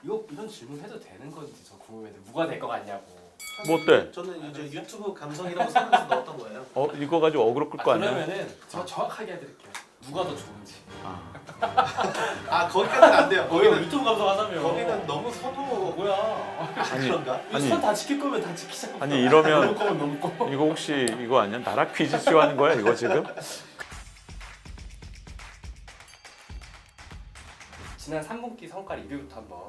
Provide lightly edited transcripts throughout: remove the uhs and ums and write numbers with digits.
이런 질문 해도 되는 건지 저 궁금해요. 누가 될 것 같냐고. 뭐 어때? 저는 이제 유튜브 감성이라고 생각해서 넣었던 거예요. 이거 가지고 어그로 끌 거 아니야? 그러면은 제가 정확하게 해드릴게요. 누가 더 좋은지. 아 거기까지는 안 돼요. 거기는 유튜브 감성 하자며. 거기는 너무 선호 뭐야? 아니, 그런가? 아니. 선다 지킬 거면 다 지키자고. 아니 이러면 넘을 거면 넘고. 이거 혹시 이거 아니야? 나라 퀴즈쇼 하는 거야 이거 지금? 지난 3분기 성과 리뷰부터 한번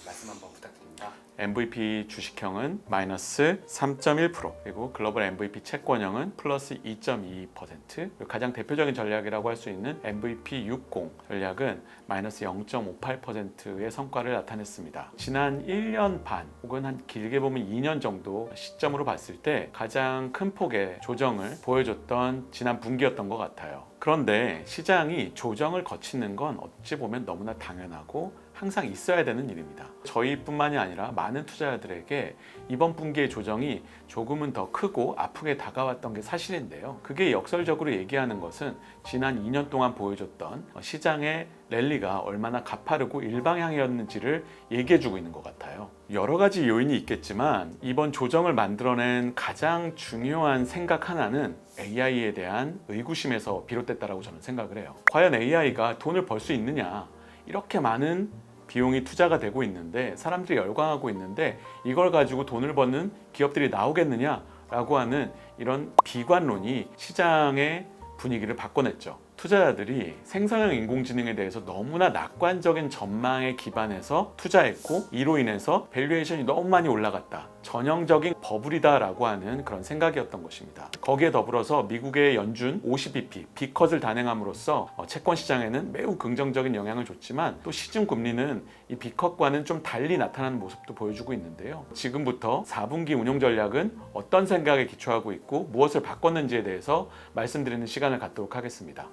말씀 한번 부탁드립니다. MVP 주식형은 마이너스 3.1%, 그리고 글로벌 MVP 채권형은 플러스 2.22%, 가장 대표적인 전략이라고 할 수 있는 MVP 60 전략은 마이너스 0.58%의 성과를 나타냈습니다. 지난 1년 반 혹은 한 길게 보면 2년 정도 시점으로 봤을 때 가장 큰 폭의 조정을 보여줬던 지난 분기였던 것 같아요. 그런데 시장이 조정을 거치는 건 어찌 보면 너무나 당연하고 항상 있어야 되는 일입니다. 저희뿐만이 아니라 많은 투자자들에게 이번 분기의 조정이 조금은 더 크고 아프게 다가왔던 게 사실인데요. 그게 역설적으로 얘기하는 것은 지난 2년 동안 보여줬던 시장의 랠리가 얼마나 가파르고 일방향이었는지를 얘기해주고 있는 것 같아요. 여러 가지 요인이 있겠지만 이번 조정을 만들어낸 가장 중요한 생각 하나는 AI에 대한 의구심에서 비롯됐다고 저는 생각을 해요. 과연 AI가 돈을 벌 수 있느냐? 이렇게 많은 비용이 투자가 되고 있는데 사람들이 열광하고 있는데 이걸 가지고 돈을 버는 기업들이 나오겠느냐라고 하는 이런 비관론이 시장의 분위기를 바꿔냈죠. 투자자들이 생성형 인공지능에 대해서 너무나 낙관적인 전망에 기반해서 투자했고 이로 인해서 밸류에이션이 너무 많이 올라갔다. 전형적인 버블이다라고 하는 그런 생각이었던 것입니다. 거기에 더불어서 미국의 연준 50bp B컷을 단행함으로써 채권 시장에는 매우 긍정적인 영향을 줬지만 또 시중 금리는 이 B컷과는 좀 달리 나타나는 모습도 보여주고 있는데요. 지금부터 4분기 운용 전략은 어떤 생각에 기초하고 있고 무엇을 바꿨는지에 대해서 말씀드리는 시간을 갖도록 하겠습니다.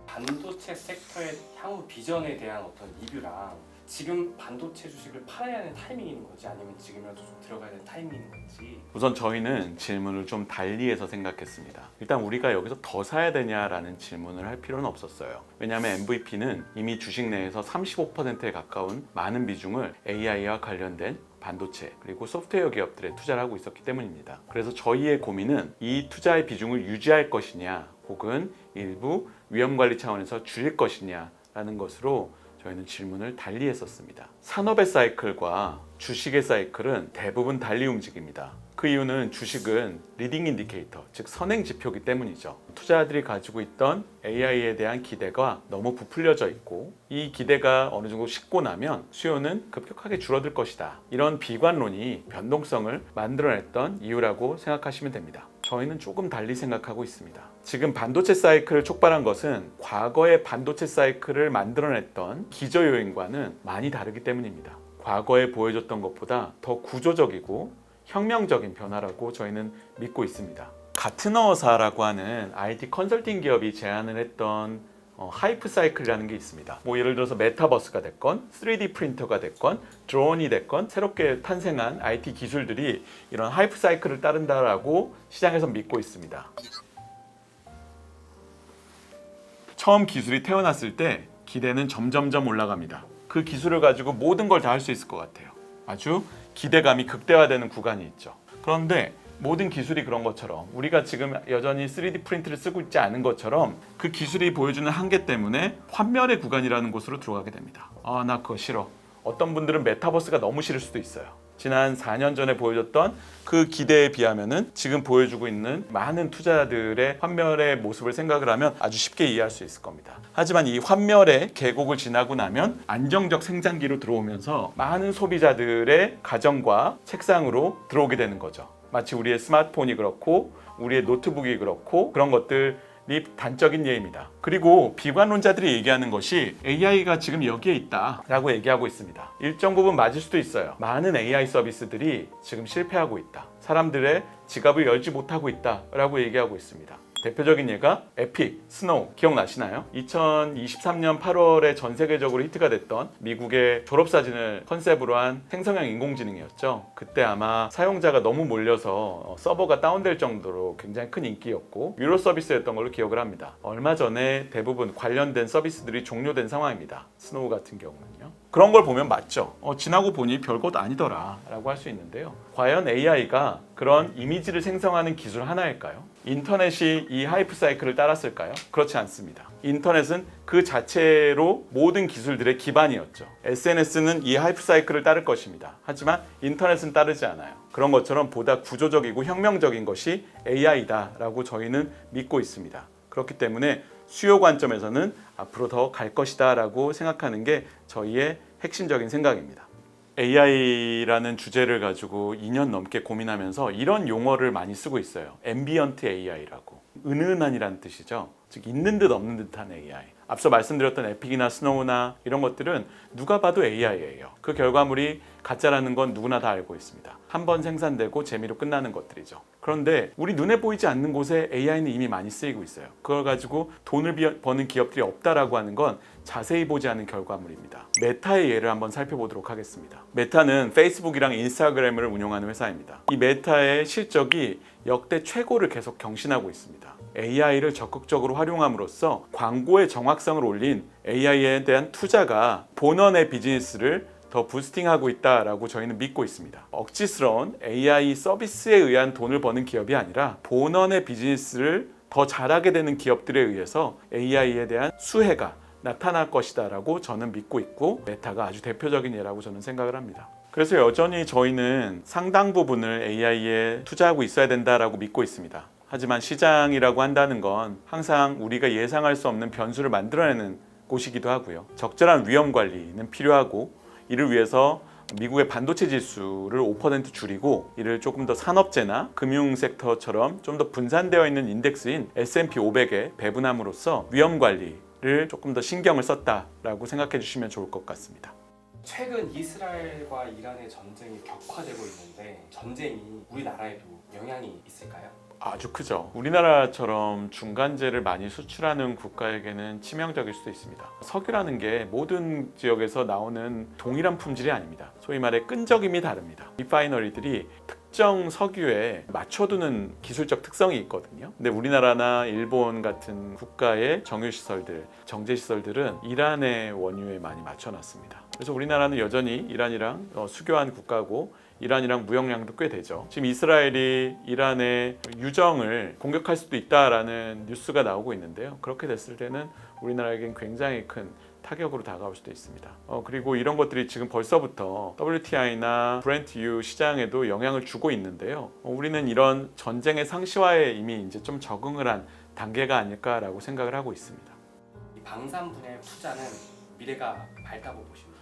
반도체 섹터의 향후 비전에 대한 어떤 리뷰랑 지금 반도체 주식을 팔아야 하는 타이밍인 건지 아니면 지금이라도 좀 들어가야 되는 타이밍인 건지. 우선 저희는 질문을 좀 달리해서 생각했습니다. 일단 우리가 여기서 더 사야 되냐라는 질문을 할 필요는 없었어요. 왜냐하면 MVP는 이미 주식 내에서 35%에 가까운 많은 비중을 AI와 관련된 반도체 그리고 소프트웨어 기업들에 투자를 하고 있었기 때문입니다. 그래서 저희의 고민은 이 투자의 비중을 유지할 것이냐 혹은 일부 위험관리 차원에서 줄일 것이냐라는 것으로 저희는 질문을 달리 했었습니다. 산업의 사이클과 주식의 사이클은 대부분 달리 움직입니다. 그 이유는 주식은 리딩 인디케이터, 즉 선행 지표이기 때문이죠. 투자자들이 가지고 있던 AI에 대한 기대가 너무 부풀려져 있고 이 기대가 어느 정도 식고 나면 수요는 급격하게 줄어들 것이다. 이런 비관론이 변동성을 만들어냈던 이유라고 생각하시면 됩니다. 저희는 조금 달리 생각하고 있습니다. 지금 반도체 사이클을 촉발한 것은 과거의 반도체 사이클을 만들어냈던 기저요인과는 많이 다르기 때문입니다. 과거에 보여줬던 것보다 더 구조적이고 혁명적인 변화라고 저희는 믿고 있습니다. 가트너사라고 하는 IT 컨설팅 기업이 제안을 했던 하이프 사이클이라는 게 있습니다. 뭐 예를 들어서 메타버스가 됐건 3D 프린터가 됐건 드론이 됐건 새롭게 탄생한 IT 기술들이 이런 하이프 사이클을 따른다라고 시장에서 믿고 있습니다. 처음 기술이 태어났을 때 기대는 점점점 올라갑니다. 그 기술을 가지고 모든 걸 다 할 수 있을 것 같아요. 아주 기대감이 극대화되는 구간이 있죠. 그런데 모든 기술이 그런 것처럼 우리가 지금 여전히 3D 프린트를 쓰고 있지 않은 것처럼 그 기술이 보여주는 한계 때문에 환멸의 구간이라는 곳으로 들어가게 됩니다. 나 그거 싫어. 어떤 분들은 메타버스가 너무 싫을 수도 있어요. 지난 4년 전에 보여줬던 그 기대에 비하면은 지금 보여주고 있는 많은 투자자들의 환멸의 모습을 생각을 하면 아주 쉽게 이해할 수 있을 겁니다. 하지만 이 환멸의 계곡을 지나고 나면 안정적 생장기로 들어오면서 많은 소비자들의 가정과 책상으로 들어오게 되는 거죠. 마치 우리의 스마트폰이 그렇고 우리의 노트북이 그렇고 그런 것들이 단적인 예입니다. 그리고 비관론자들이 얘기하는 것이 AI가 지금 여기에 있다라고 얘기하고 있습니다. 일정 부분 맞을 수도 있어요. 많은 AI 서비스들이 지금 실패하고 있다. 사람들의 지갑을 열지 못하고 있다라고 얘기하고 있습니다. 대표적인 예가 에픽, 스노우 기억나시나요? 2023년 8월에 전 세계적으로 히트가 됐던 미국의 졸업사진을 컨셉으로 한 생성형 인공지능이었죠. 그때 아마 사용자가 너무 몰려서 서버가 다운될 정도로 굉장히 큰 인기였고 유료 서비스였던 걸로 기억을 합니다. 얼마 전에 대부분 관련된 서비스들이 종료된 상황입니다. 스노우 같은 경우는요. 그런 걸 보면 맞죠. 지나고 보니 별것 아니더라 라고 할 수 있는데요. 과연 AI가 그런 이미지를 생성하는 기술 하나일까요? 인터넷이 이 하이프 사이클을 따랐을까요? 그렇지 않습니다. 인터넷은 그 자체로 모든 기술들의 기반이었죠. SNS는 이 하이프 사이클을 따를 것입니다. 하지만 인터넷은 따르지 않아요. 그런 것처럼 보다 구조적이고 혁명적인 것이 AI다라고 저희는 믿고 있습니다. 그렇기 때문에 수요 관점에서는 앞으로 더 갈 것이다 라고 생각하는 게 저희의 핵심적인 생각입니다. AI라는 주제를 가지고 2년 넘게 고민하면서 이런 용어를 많이 쓰고 있어요. 앰비언트 AI라고. 은은한이라는 뜻이죠. 즉 있는 듯 없는 듯한 AI. 앞서 말씀드렸던 에픽이나 스노우나 이런 것들은 누가 봐도 AI예요. 그 결과물이 가짜라는 건 누구나 다 알고 있습니다. 한 번 생산되고 재미로 끝나는 것들이죠. 그런데 우리 눈에 보이지 않는 곳에 AI는 이미 많이 쓰이고 있어요. 그걸 가지고 돈을 버는 기업들이 없다라고 하는 건 자세히 보지 않은 결과물입니다. 메타의 예를 한번 살펴보도록 하겠습니다. 메타는 페이스북이랑 인스타그램을 운용하는 회사입니다. 이 메타의 실적이 역대 최고를 계속 경신하고 있습니다. AI를 적극적으로 활용함으로써 광고의 정확성을 올린 AI에 대한 투자가 본원의 비즈니스를 더 부스팅하고 있다라고 저희는 믿고 있습니다. 억지스러운 AI 서비스에 의한 돈을 버는 기업이 아니라 본원의 비즈니스를 더 잘하게 되는 기업들에 의해서 AI에 대한 수혜가 나타날 것이다 라고 저는 믿고 있고 메타가 아주 대표적인 예라고 저는 생각을 합니다. 그래서 여전히 저희는 상당 부분을 AI에 투자하고 있어야 된다라고 믿고 있습니다. 하지만 시장이라고 한다는 건 항상 우리가 예상할 수 없는 변수를 만들어내는 곳이기도 하고요. 적절한 위험 관리는 필요하고 이를 위해서 미국의 반도체 지수를 5% 줄이고 이를 조금 더 산업재나 금융 섹터처럼 좀 더 분산되어 있는 인덱스인 S&P 500에 배분함으로써 위험 관리를 조금 더 신경을 썼다라고 생각해 주시면 좋을 것 같습니다. 최근 이스라엘과 이란의 전쟁이 격화되고 있는데 전쟁이 우리나라에도 영향이 있을까요? 아주 크죠. 우리나라처럼 중간재를 많이 수출하는 국가에게는 치명적일 수도 있습니다. 석유라는 게 모든 지역에서 나오는 동일한 품질이 아닙니다. 소위 말해 끈적임이 다릅니다. 리파이너리들이 특정 석유에 맞춰두는 기술적 특성이 있거든요. 근데 우리나라나 일본 같은 국가의 정유시설들, 정제시설들은 이란의 원유에 많이 맞춰놨습니다. 그래서 우리나라는 여전히 이란이랑 수교한 국가고 이란이랑 무역량도 꽤 되죠. 지금 이스라엘이 이란의 유정을 공격할 수도 있다라는 뉴스가 나오고 있는데요. 그렇게 됐을 때는 우리나라에겐 굉장히 큰 타격으로 다가올 수도 있습니다. 그리고 이런 것들이 지금 벌써부터 WTI나 브렌트유 시장에도 영향을 주고 있는데요. 우리는 이런 전쟁의 상시화에 이미 이제 좀 적응을 한 단계가 아닐까라고 생각을 하고 있습니다. 이 방산 분야의 투자는 미래가 밝다고 보십니까?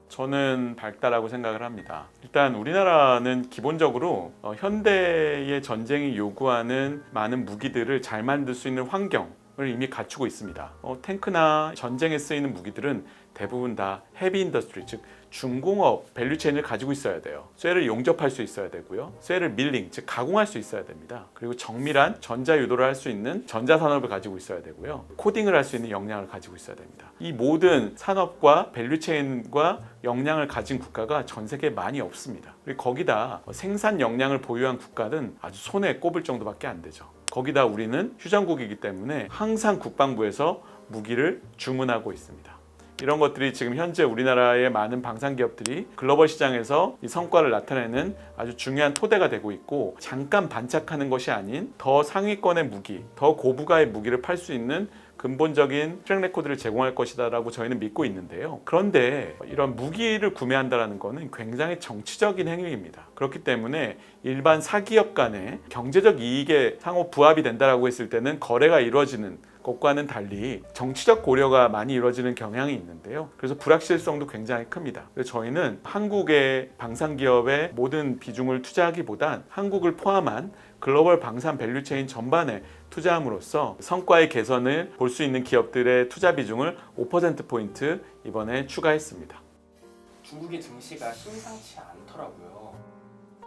저는 밝다라고 생각을 합니다. 일단 우리나라는 기본적으로 현대의 전쟁이 요구하는 많은 무기들을 잘 만들 수 있는 환경을 이미 갖추고 있습니다. 탱크나 전쟁에 쓰이는 무기들은 대부분 다 헤비 인더스트리, 즉 중공업 밸류체인을 가지고 있어야 돼요. 쇠를 용접할 수 있어야 되고요. 쇠를 밀링, 즉 가공할 수 있어야 됩니다. 그리고 정밀한 전자 유도를 할 수 있는 전자산업을 가지고 있어야 되고요. 코딩을 할 수 있는 역량을 가지고 있어야 됩니다. 이 모든 산업과 밸류체인과 역량을 가진 국가가 전 세계에 많이 없습니다. 그리고 거기다 생산 역량을 보유한 국가는 아주 손에 꼽을 정도밖에 안 되죠. 거기다 우리는 휴전국이기 때문에 항상 국방부에서 무기를 주문하고 있습니다. 이런 것들이 지금 현재 우리나라의 많은 방산 기업들이 글로벌 시장에서 이 성과를 나타내는 아주 중요한 토대가 되고 있고, 잠깐 반짝하는 것이 아닌 더 상위권의 무기, 더 고부가의 무기를 팔 수 있는 근본적인 트랙 레코드를 제공할 것이다 라고 저희는 믿고 있는데요. 그런데 이런 무기를 구매한다는 것은 굉장히 정치적인 행위입니다. 그렇기 때문에 일반 사기업 간의 경제적 이익에 상호 부합이 된다라고 했을 때는 거래가 이루어지는 것과는 달리 정치적 고려가 많이 이루어지는 경향이 있는데요. 그래서 불확실성도 굉장히 큽니다. 그래서 저희는 한국의 방산기업의 모든 비중을 투자하기보단 한국을 포함한 글로벌 방산 밸류체인 전반에 투자함으로써 성과의 개선을 볼 수 있는 기업들의 투자 비중을 5%포인트 이번에 추가했습니다. 중국의 증시가 심상치 않더라고요.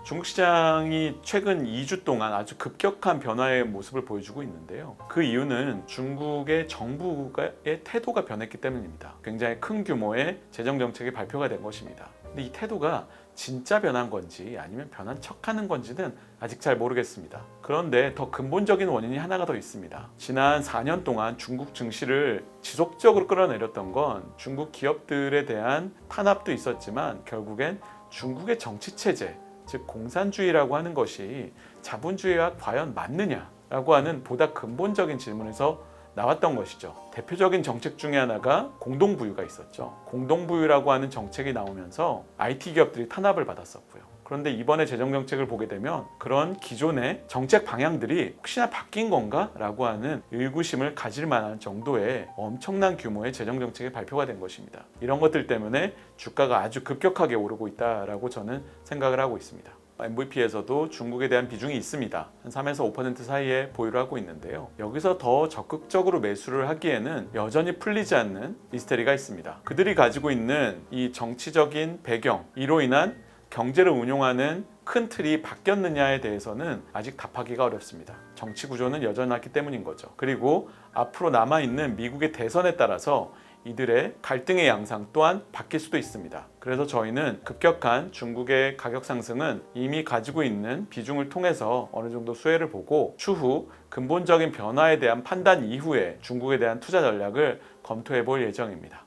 중국 시장이 최근 2주 동안 아주 급격한 변화의 모습을 보여주고 있는데요. 그 이유는 중국의 정부의 태도가 변했기 때문입니다. 굉장히 큰 규모의 재정 정책이 발표가 된 것입니다. 근데 이 태도가 진짜 변한 건지 아니면 변한 척하는 건지는 아직 잘 모르겠습니다. 그런데 더 근본적인 원인이 하나가 더 있습니다. 지난 4년 동안 중국 증시를 지속적으로 끌어내렸던 건 중국 기업들에 대한 탄압도 있었지만 결국엔 중국의 정치 체제, 즉 공산주의라고 하는 것이 자본주의와 과연 맞느냐라고 하는 보다 근본적인 질문에서 나왔던 것이죠. 대표적인 정책 중에 하나가 공동부유가 있었죠. 공동부유라고 하는 정책이 나오면서 IT 기업들이 탄압을 받았었고요. 그런데 이번에 재정정책을 보게 되면 그런 기존의 정책 방향들이 혹시나 바뀐 건가? 라고 하는 의구심을 가질 만한 정도의 엄청난 규모의 재정정책이 발표가 된 것입니다. 이런 것들 때문에 주가가 아주 급격하게 오르고 있다라고 저는 생각을 하고 있습니다. MVP에서도 중국에 대한 비중이 있습니다. 한 3에서 5% 사이에 보유를 하고 있는데요. 여기서 더 적극적으로 매수를 하기에는 여전히 풀리지 않는 미스테리가 있습니다. 그들이 가지고 있는 이 정치적인 배경, 이로 인한 경제를 운용하는 큰 틀이 바뀌었느냐에 대해서는 아직 답하기가 어렵습니다. 정치 구조는 여전하기 때문인 거죠. 그리고 앞으로 남아있는 미국의 대선에 따라서 이들의 갈등의 양상 또한 바뀔 수도 있습니다. 그래서 저희는 급격한 중국의 가격 상승은 이미 가지고 있는 비중을 통해서 어느 정도 수혜를 보고 추후 근본적인 변화에 대한 판단 이후에 중국에 대한 투자 전략을 검토해 볼 예정입니다.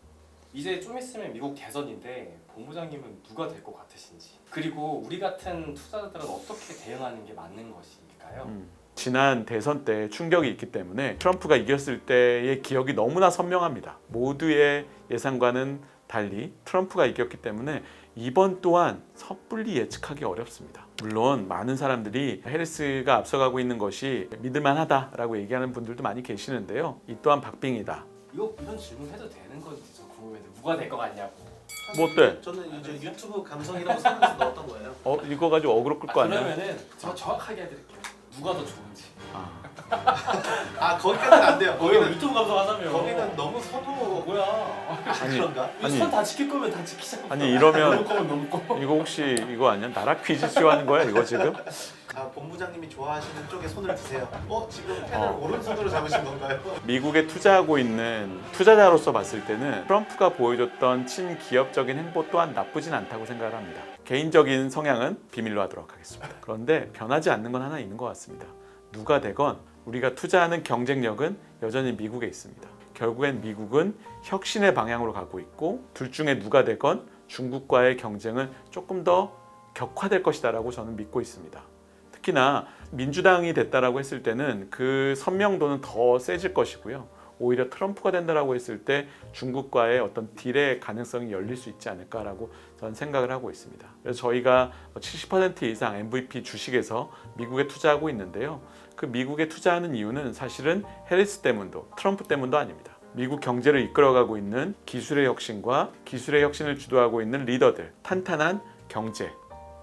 이제 좀 있으면 미국 대선인데 본부장님은 누가 될 것 같으신지, 그리고 우리 같은 투자자들은 어떻게 대응하는 게 맞는 것일까요? 지난 대선 때 충격이 있기 때문에 트럼프가 이겼을 때의 기억이 너무나 선명합니다. 모두의 예상과는 달리 트럼프가 이겼기 때문에 이번 또한 섣불리 예측하기 어렵습니다. 물론 많은 사람들이 해리스가 앞서가고 있는 것이 믿을만하다라고 얘기하는 분들도 많이 계시는데요. 이 또한 박빙이다. 이런 질문 해도 되는 건지 저 궁금해요. 누가 될 것 같냐고. 뭐 어때? 저는 이제 유튜브 감성이라고 생각해서 넣었던 거예요. 이거 가지고 어그로 끌 거 아니야? 그러면은 저 정확하게 해드릴게요. 누가 더 좋은지. 아 거기까지는 안 돼요. 거기는 유튜브 감성 하자며. 거기는 너무 선호. 뭐야? 아니, 그런가? 선다 지킬 거면 다 지키자고. 아니 이러면 너무 꼬. 이거 혹시 이거 아니야? 나라 퀴즈쇼 하는 거야 이거 지금? 아 본부장님이 좋아하시는 쪽에 손을 드세요. 지금 펜을 오른손으로 잡으신 건가요? 미국에 투자하고 있는 투자자로서 봤을 때는 트럼프가 보여줬던 친기업적인 행보 또한 나쁘진 않다고 생각을 합니다. 개인적인 성향은 비밀로 하도록 하겠습니다. 그런데 변하지 않는 건 하나 있는 것 같습니다. 누가 되건 우리가 투자하는 경쟁력은 여전히 미국에 있습니다. 결국엔 미국은 혁신의 방향으로 가고 있고 둘 중에 누가 되건 중국과의 경쟁은 조금 더 격화될 것이다라고 저는 믿고 있습니다. 특히나 민주당이 됐다라고 했을 때는 그 선명도는 더 세질 것이고요. 오히려 트럼프가 된다라고 했을 때 중국과의 어떤 딜의 가능성이 열릴 수 있지 않을까라고 저는 생각을 하고 있습니다. 그래서 저희가 70% 이상 MVP 주식에서 미국에 투자하고 있는데요. 그 미국에 투자하는 이유는 사실은 해리스 때문도 트럼프 때문도 아닙니다. 미국 경제를 이끌어가고 있는 기술의 혁신과 기술의 혁신을 주도하고 있는 리더들, 탄탄한 경제,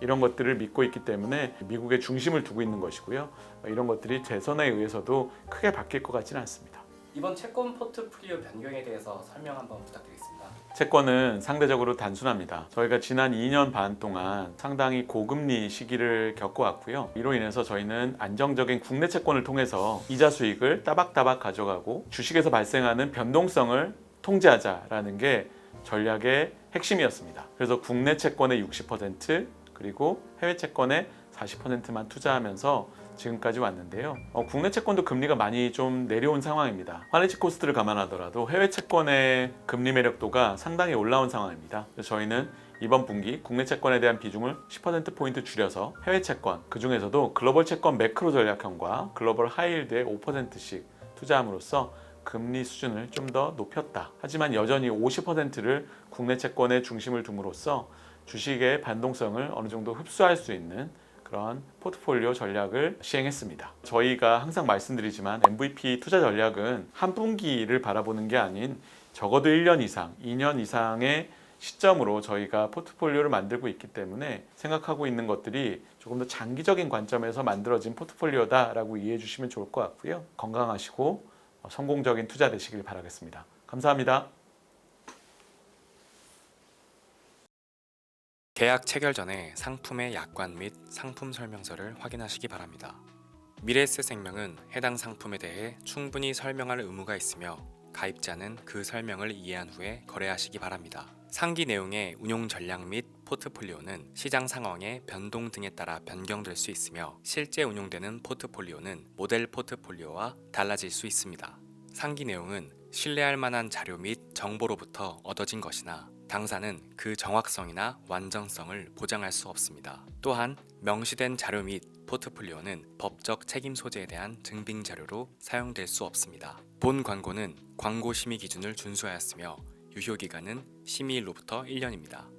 이런 것들을 믿고 있기 때문에 미국의 중심을 두고 있는 것이고요. 이런 것들이 대선에 의해서도 크게 바뀔 것 같지는 않습니다. 이번 채권 포트폴리오 변경에 대해서 설명 한번 부탁드리겠습니다. 채권은 상대적으로 단순합니다. 저희가 지난 2년 반 동안 상당히 고금리 시기를 겪어왔고요. 이로 인해서 저희는 안정적인 국내 채권을 통해서 이자 수익을 따박따박 가져가고 주식에서 발생하는 변동성을 통제하자라는 게 전략의 핵심이었습니다. 그래서 국내 채권의 60% 그리고 해외 채권의 40%만 투자하면서 지금까지 왔는데요. 국내 채권도 금리가 많이 좀 내려온 상황입니다. 환해지 코스트를 감안하더라도 해외 채권의 금리 매력도가 상당히 올라온 상황입니다. 그래서 저희는 이번 분기 국내 채권에 대한 비중을 10%포인트 줄여서 해외 채권, 그 중에서도 글로벌 채권 매크로 전략형과 글로벌 하이힐드에 5%씩 투자함으로써 금리 수준을 좀 더 높였다. 하지만 여전히 50%를 국내 채권에 중심을 둠으로써 주식의 반동성을 어느 정도 흡수할 수 있는 그런 포트폴리오 전략을 시행했습니다. 저희가 항상 말씀드리지만 MVP 투자 전략은 한 분기를 바라보는 게 아닌 적어도 1년 이상, 2년 이상의 시점으로 저희가 포트폴리오를 만들고 있기 때문에 생각하고 있는 것들이 조금 더 장기적인 관점에서 만들어진 포트폴리오다라고 이해해 주시면 좋을 것 같고요. 건강하시고 성공적인 투자 되시길 바라겠습니다. 감사합니다. 계약 체결 전에 상품의 약관 및 상품 설명서를 확인하시기 바랍니다. 미래에셋생명은 해당 상품에 대해 충분히 설명할 의무가 있으며 가입자는 그 설명을 이해한 후에 거래하시기 바랍니다. 상기 내용의 운용 전략 및 포트폴리오는 시장 상황의 변동 등에 따라 변경될 수 있으며 실제 운용되는 포트폴리오는 모델 포트폴리오와 달라질 수 있습니다. 상기 내용은 신뢰할 만한 자료 및 정보로부터 얻어진 것이나 당사는 그 정확성이나 완전성을 보장할 수 없습니다. 또한 명시된 자료 및 포트폴리오는 법적 책임 소재에 대한 증빙 자료로 사용될 수 없습니다. 본 광고는 광고 심의 기준을 준수하였으며 유효 기간은 심의일로부터 1년입니다.